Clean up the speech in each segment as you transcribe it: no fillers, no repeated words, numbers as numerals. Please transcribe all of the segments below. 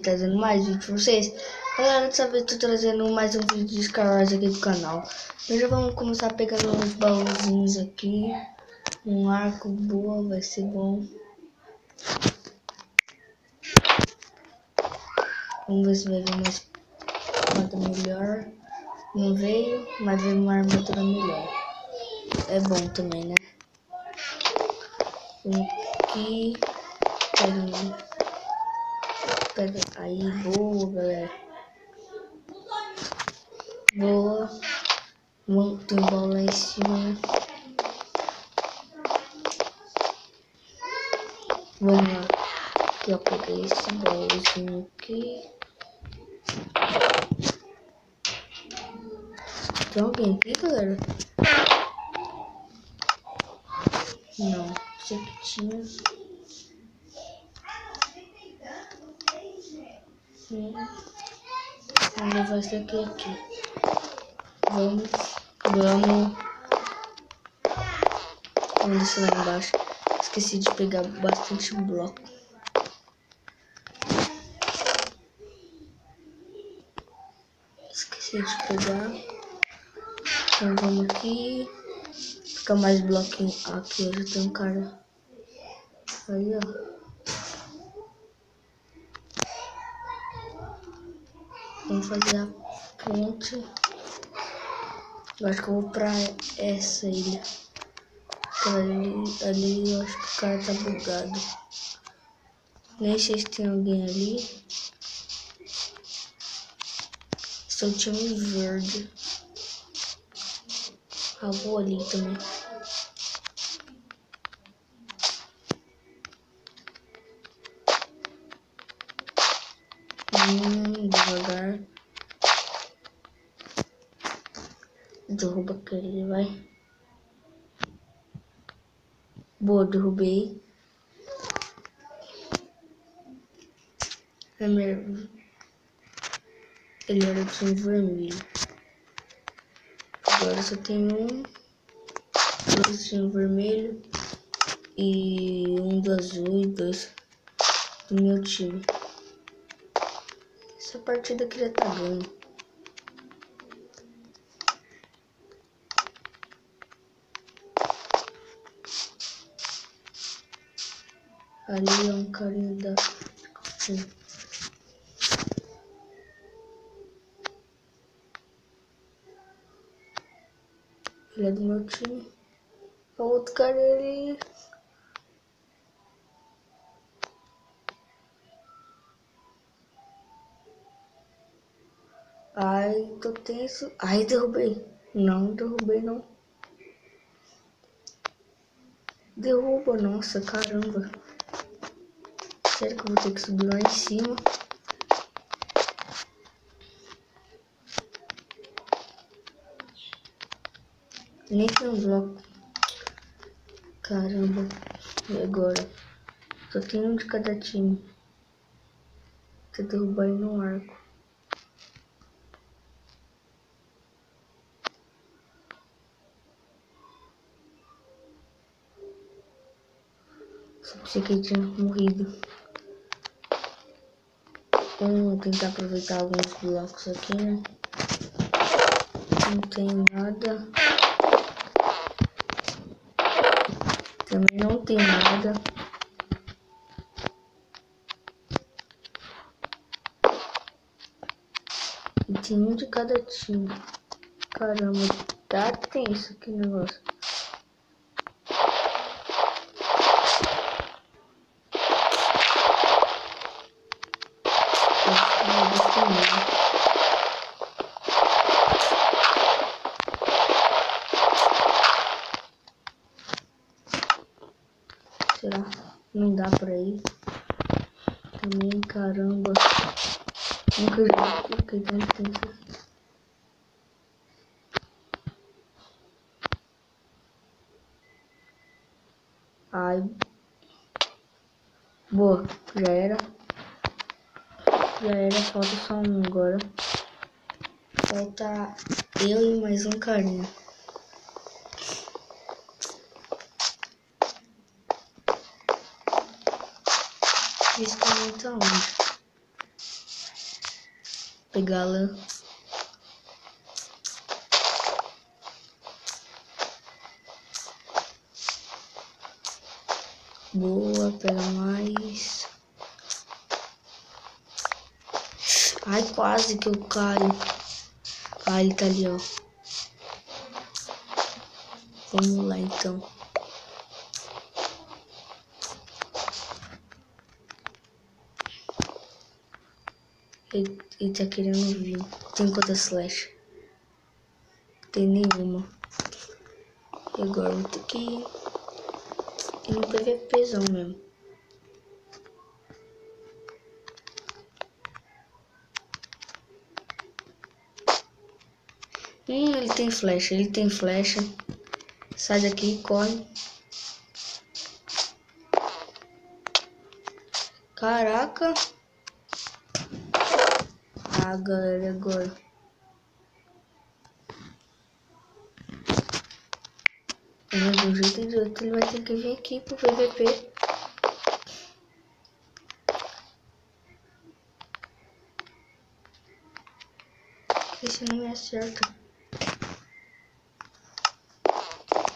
trazendo mais vídeos pra vocês. Galera, dessa vez tô trazendo mais um vídeo de Star Wars aqui do canal. Nós já vamos começar a pegar uns baúzinhos aqui. Um arco boa, vai ser bom. Vamos ver se vai vir uma espada melhor. Não veio, mas veio uma armadura melhor. É bom também, né? Aqui. Pega aí, boa, galera. Boa. Tem bola lá em cima, né? Vamos lá. Aqui, ó, peguei esse baúzinho aqui. Tem alguém aqui, galera? Não, sei que tinha. Vamos levar esse aqui. Vamos descer lá embaixo. Esqueci de pegar bastante bloco. Esqueci de pegar. Então vamos aqui. Fica mais bloquinho. Aqui já tem um cara. Aí, ó. Vamos fazer a ponte. Eu acho que eu vou pra essa ilha. Ali eu acho que o cara tá bugado. Nem sei se tem alguém ali. Só tinha um verde. Ah, vou ali também. Devagar. Derruba aquele, vai. Boa, derrubei. Ele era de um vermelho. Agora só tem dois de um vermelho e um do azul e dois do meu time. Essa partida aqui já tá ganha. Ali é um carinha da... Ele é do meu time. O outro cara ali... Ai, tô tenso. Ai, derrubei. Não, derrubei não. Derruba, nossa, caramba. Sério que eu vou ter que subir lá em cima? Nem tem um bloco. Caramba. E agora? Só tem um de cada time. Vou derrubar ele no arco. Só pensei que ele tinha morrido. Vamos tentar aproveitar alguns blocos aqui, né? Não tem nada. Também não tem nada. E tem um de cada time. Caramba, tá tenso aqui o negócio. Será? Não dá pra ir. Também, caramba. Nunca fiquei tão tenso. Ai. Boa, já era. Falta só um agora. Falta eu e mais um carinha. Esse também tá onde? pegá-la. Boa, pega mais. Ai, quase que eu caio. Ah, ele tá ali, ó. Vamos lá, então. Ele tá querendo vir. Tem quantas flash? Tem nenhuma. E agora eu vou ter que ir no PVPzão mesmo. Ele tem flecha, ele tem flecha. Sai daqui, corre. Caraca. Ah, galera, agora. De um jeito ou de outro, ele vai ter que vir aqui pro PVP. Esse não me acerta.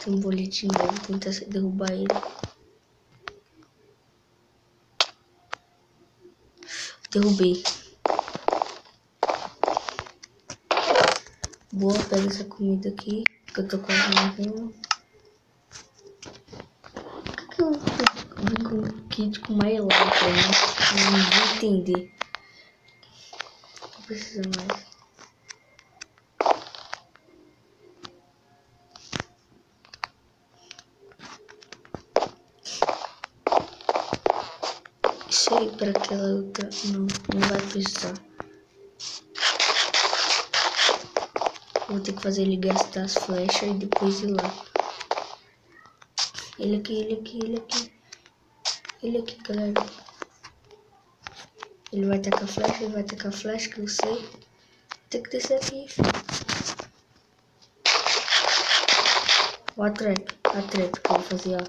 Tem um boletim, vou tentar derrubar ele. Derrubei. Boa, pega essa comida aqui, que eu tô quase morrendo. Por que eu vim com um kit com mais life, né? Não vou entender. Não precisa mais. Isso aí para aquela outra. Não vai precisar. Vou ter que fazer ele gastar as flechas e depois ir lá. Ele aqui, ele aqui, ele aqui. Ele aqui, galera. Ele vai tacar flecha, ele vai tacar flecha, que eu sei. Tem que descer aqui. Ó a trap que eu vou fazer, ó.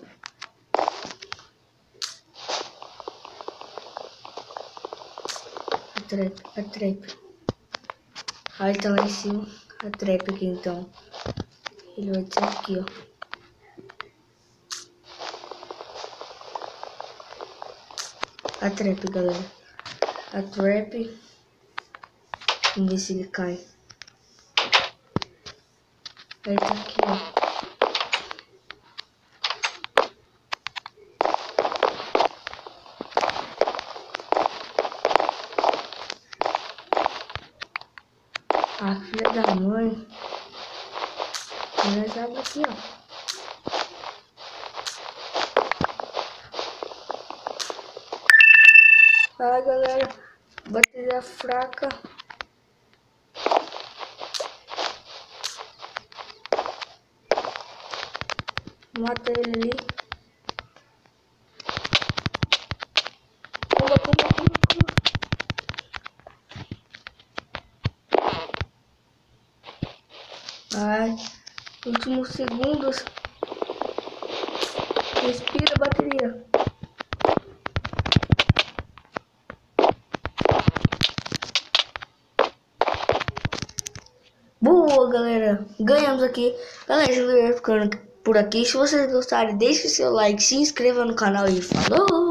A trap. Aí tá lá em cima. A trap aqui, então. Ele vai descer aqui, ó. A trap, galera. A trap. Vamos ver se ele cai. Ele tá aqui, ó. A filha da mãe. Nós abre aqui, ó. Ah, galera. Bateria fraca. Mata ele ali. Pula. Ai, últimos segundos. Respira, bateria. Boa, galera. Ganhamos aqui. Galera, eu vou ficando por aqui. Se vocês gostarem, deixe seu like, se inscreva no canal e falou!